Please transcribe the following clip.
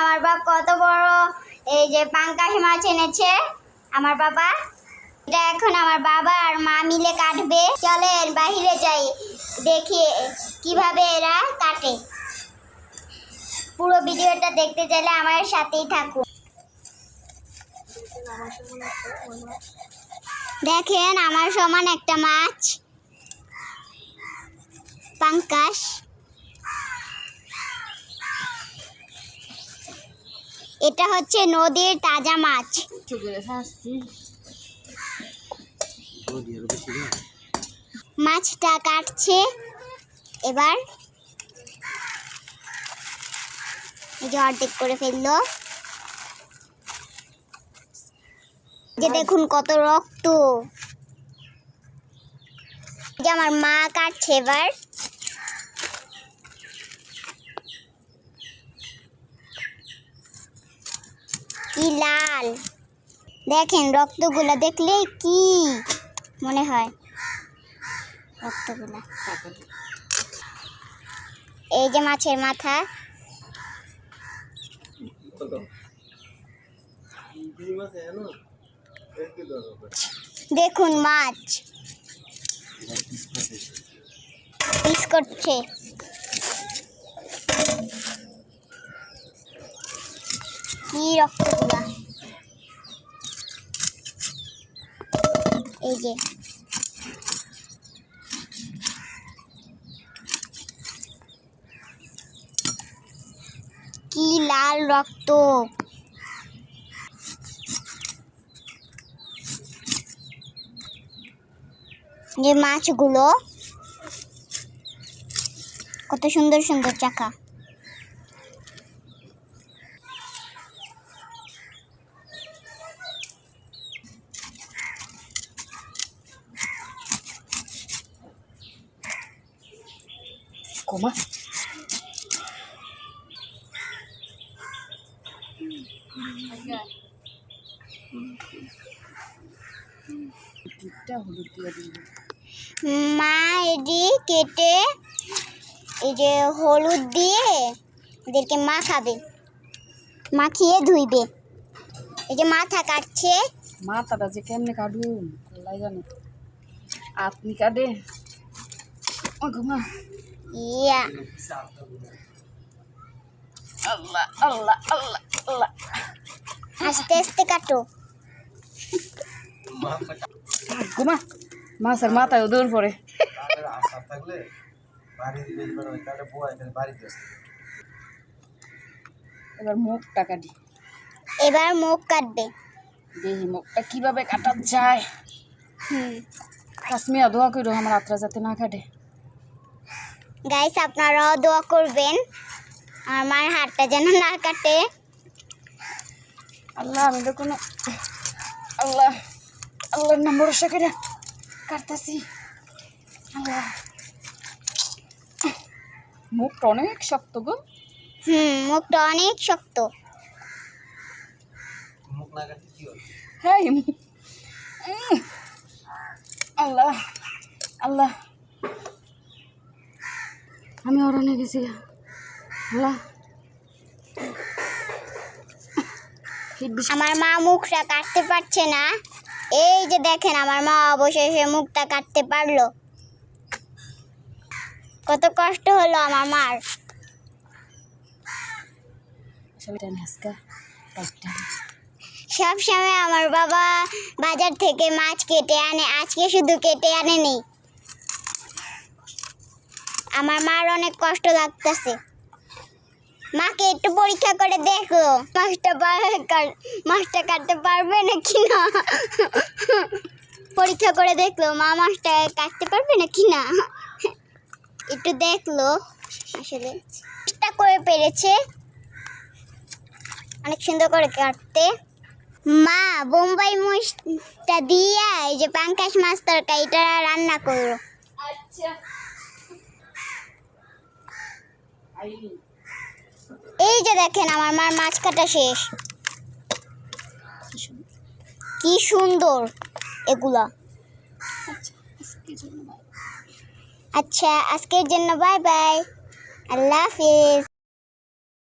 আমার বাবা কত বড় এই যে পাঙ্গাস মাছ এনেছে আমার বাবা। এটা এখন আমার বাবা আর মা মিলে কাটবে। চলেন বাইরে যাই, দেখি কিভাবে এরা কাটে। পুরো ভিডিওটা দেখতে চাইলে আমার সাথেই থাকুন। দেখেন আমার সমান একটা মাছ, পাঙ্গাস। এটা হচ্ছে নদীর তাজা মাছ। মাছটা কাটছে এবার, অর্ধেক করে ফেললো। যে দেখুন কত রক্ত। যে আমার মা কাটছে এবার। কি লাল, দেখেন রক্তগুলা দেখলে কি মনে হয় রক্তগুলা। এই যে মাছের মাথা। দেখুন মাছ পিস করছে। কি রক্তগুলা, এই যে কি লাল রক্ত। যে মাছগুলো কত সুন্দর সুন্দর চাকা। Coma. মা এটি কেটে এই যে হলুদ দিয়ে এদেরকে মাখাবে, মাখিয়ে ধুইবে। এই যে মাথা কাটছে। মাথাটা যে কেমনে কাটুন আল্লাহ জানে। আপনি কাটে ও ঘুমা। ইয়া আল্লাহ আল্লাহ আল্লাহ আল্লাহ, আস্তে আস্তে কাটো। ঘুমা। মাছের মাথায় দৌড় পড়ে। এবার মুখটা কাটি। এবার মুখ কাটবে। দেখি মুখটা কিভাবে কাটা যায়। কাশ্মীর দোয়া করো আমার হাতটা যাতে না কাটে। গাইস আপনারাও দোয়া করবেন আমার হাতটা যেন না কাটে। আল্লাহ আমি তো কোনো আল্লাহ আল্লাহর নাম ভরসা করে কাটতেছি। আল্লাহ মুখটা অনেক শক্ত গো। মুখটা অনেক শক্ত। হ্যাঁ আল্লাহ আল্লাহ আমি অরণ্যে গেছি। আল্লাহ আমার মা মুখটা কাটতে পারছে না। এই যে দেখেন আমার মা অবশেষে মুখটা কাটতে পারলো। কত কষ্ট হলো আমার মার। সব সময় আমার বাবা বাজার থেকে মাছ কেটে আনে, আজকে শুধু কেটে আনেনি। আমার মার অনেক কষ্ট লাগতেছে। মাকে একটু পরীক্ষা করে দেখো মাছটা কাটতে পারবে নাকি না। পরীক্ষা করে দেখলো মা মাছটা কাটতে পারবে নাকি না। একটু দেখলো, আসলে চেষ্টা করে পেরেছে অনেক সুন্দর করে কাটতে। মা বোম্বাই মরিচটা দিয়া এই যে পাঙ্গাস মাছ তরকারিটা রান্না করো। আচ্ছা এই যে দেখেন আমার মার মাছ কাটা শেষ। কি সুন্দর এগুলা। আচ্ছা আজকের জন্য বাই বাই, আল্লাহ হাফেজ।